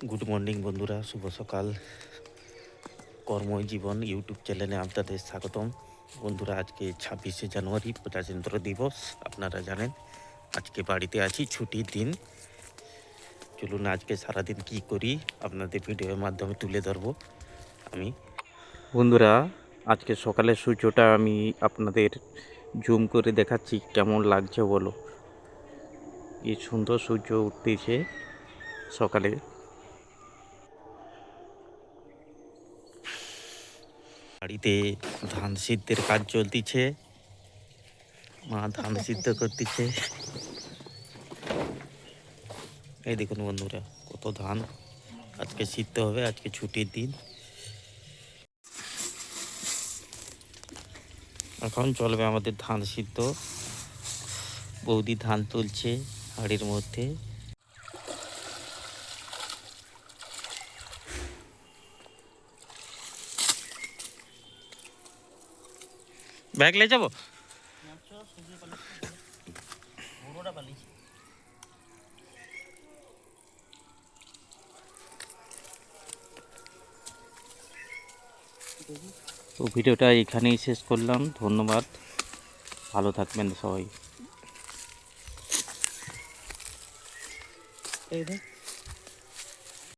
Good morning বন্ধুরা, শুভ সকাল। কর্মই জীবন ইউটিউব চ্যানেলে আপনাদের স্বাগতম। বন্ধুরা, আজকে 26শে জানুয়ারি প্রজাতন্ত্র দিবস। আপনারা জানেন আজকে বাড়িতে আছি, ছুটির দিন। চলুন আজকে সারাদিন কি করি আপনাদের ভিডিওর মাধ্যমে তুলে ধরবো আমি। বন্ধুরা, আজকে সকালের সূর্যটা আমি আপনাদের জুম করে দেখাচ্ছি, কেমন লাগছে বলো। কি সুন্দর সূর্য উঠতেছে সকালে। বাড়িতে ধান সিদ্ধের কাজ চলতিছে, মা ধান সিদ্ধ করতেছে। এই দেখুন বন্ধুরা, কত ধান আজকে সিদ্ধ হবে, আজকে ছুটির দিন। এখন চলবে আমাদের ধান সিদ্ধ। বৌদি ধান তুলছে হাঁড়ির মধ্যে। ব্যাগ লে যাবো। তো ভিডিওটা এখানেই শেষ করলাম। ধন্যবাদ, ভালো থাকবেন সবাই।